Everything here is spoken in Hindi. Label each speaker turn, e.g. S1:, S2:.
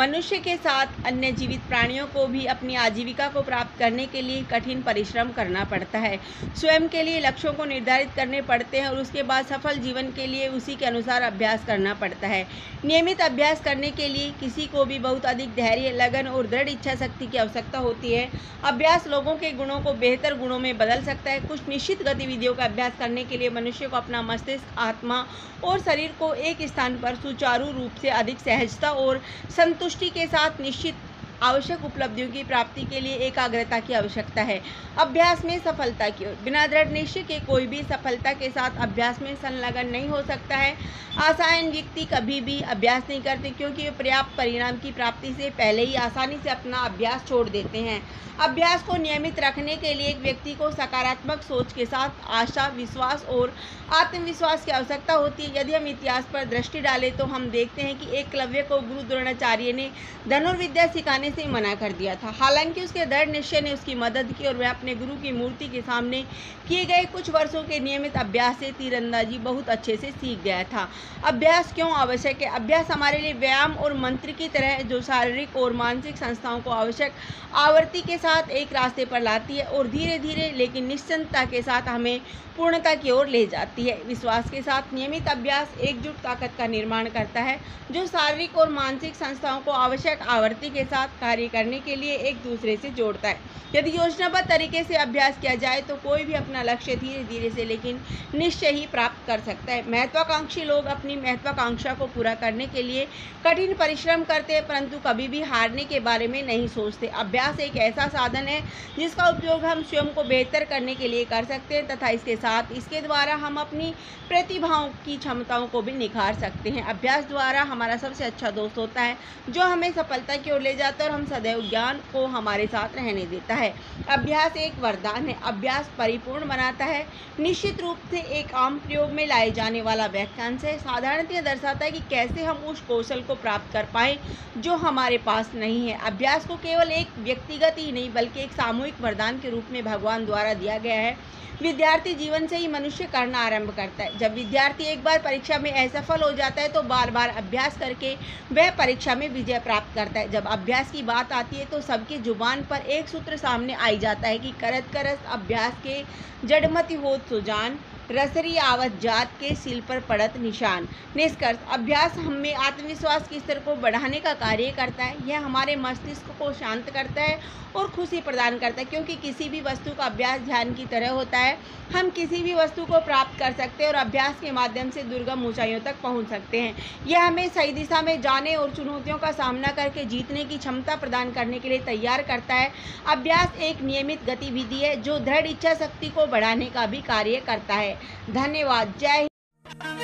S1: मनुष्य के साथ अन्य जीवित प्राणियों को भी अपनी आजीविका को प्राप्त करने के लिए कठिन परिश्रम करना पड़ता है। स्वयं के लिए लक्ष्यों को निर्धारित करने पड़ते हैं और उसके बाद सफल जीवन के लिए उसी के अनुसार अभ्यास करना पड़ता है। नियमित अभ्यास करने के लिए किसी को भी बहुत अधिक धैर्य, लगन और दृढ़ इच्छा शक्ति की आवश्यकता होती है। अभ्यास लोगों के गुणों को बेहतर गुणों में बदल सकता है। कुछ निश्चित गतिविधियों का अभ्यास करने के लिए मनुष्य को अपना मस्तिष्क, आत्मा और शरीर को एक स्थान पर सुचारू रूप से अधिक सहजता और संतुष्टि के साथ निश्चित आवश्यक उपलब्धियों की प्राप्ति के लिए एकाग्रता की आवश्यकता है। अभ्यास में सफलता की ओर बिना दृढ़ निश्चय के कोई भी सफलता के साथ अभ्यास में संलग्न नहीं हो सकता है। आसान व्यक्ति कभी भी अभ्यास नहीं करते क्योंकि वे पर्याप्त परिणाम की प्राप्ति से पहले ही आसानी से अपना अभ्यास छोड़ देते हैं। अभ्यास को नियमित रखने के लिए एक व्यक्ति को सकारात्मक सोच के साथ आशा, विश्वास और आत्मविश्वास की आवश्यकता होती है। यदि हम इतिहास पर दृष्टि डालें तो हम देखते हैं कि एकलव्य को गुरु द्रोणाचार्य ने धनुर्विद्या सिखाने से मना कर दिया था। हालांकि उसके दृढ़ निश्चय ने उसकी मदद की और वह अपने गुरु की मूर्ति के सामने किए गए कुछ वर्षों के नियमित अभ्यास से तीरंदाजी बहुत अच्छे से सीख गया था। अभ्यास क्यों आवश्यक है? अभ्यास हमारे लिए व्यायाम और मंत्र की तरह है जो शारीरिक और मानसिक संस्थाओं को आवश्यक आवृत्ति के साथ एक रास्ते पर लाती है और धीरे धीरे लेकिन निश्चितता के साथ हमें पूर्णता की ओर ले जाती है। विश्वास के साथ नियमित अभ्यास एकजुट ताकत का निर्माण करता है जो शारीरिक और मानसिक संस्थाओं को आवश्यक आवृत्ति के साथ कार्य करने के लिए एक दूसरे से जोड़ता है। यदि योजनाबद्ध तरीके से अभ्यास किया जाए तो कोई भी अपना लक्ष्य धीरे धीरे से लेकिन निश्चय ही प्राप्त कर सकता है। महत्वाकांक्षी लोग अपनी महत्वाकांक्षा को पूरा करने के लिए कठिन परिश्रम करते हैं परंतु कभी भी हारने के बारे में नहीं सोचते। अभ्यास एक ऐसा साधन है जिसका उपयोग हम स्वयं को बेहतर करने के लिए कर सकते हैं तथा इसके द्वारा हम अपनी प्रतिभाओं की क्षमताओं को भी निखार सकते हैं। अभ्यास द्वारा हमारा सबसे अच्छा दोस्त होता है जो हमें सफलता की ओर ले जाता है और हम सदैव ज्ञान को हमारे साथ रहने देता है। अभ्यास एक वरदान है। अभ्यास परिपूर्ण बनाता है। निश्चित रूप से एक आम प्रयोग में लाए जाने वाला वाक्यांश है। साधारणतः दर्शाता है कि कैसे हम उस कौशल को प्राप्त कर पाएं जो हमारे पास नहीं है। अभ्यास को केवल एक व्यक्तिगत ही नहीं बल्कि एक सामूहिक वरदान के रूप में भगवान द्वारा दिया गया है। विद्यार्थी जीवन से ही मनुष्य करना आरंभ करता है। जब विद्यार्थी एक बार परीक्षा में असफल हो जाता है तो बार बार अभ्यास करके वह परीक्षा में विजय प्राप्त करता है। जब अभ्यास की बात आती है तो सबके जुबान पर एक सूत्र सामने आई जाता है कि करत करत अभ्यास के जड़मति होत सुजान, रसरी आवत जात के सिल पर पड़त निशान। निष्कर्ष, अभ्यास हमें आत्मविश्वास के स्तर को बढ़ाने का कार्य करता है। यह हमारे मस्तिष्क को शांत करता है और खुशी प्रदान करता है क्योंकि किसी भी वस्तु का अभ्यास ध्यान की तरह होता है। हम किसी भी वस्तु को प्राप्त कर सकते हैं और अभ्यास के माध्यम से दुर्गम ऊंचाइयों तक पहुंच सकते हैं। यह हमें सही दिशा में जाने और चुनौतियों का सामना करके जीतने की क्षमता प्रदान करने के लिए तैयार करता है। अभ्यास एक नियमित गतिविधि है जो दृढ़ इच्छा शक्ति को बढ़ाने का भी कार्य करता है। धन्यवाद। जय हिंद।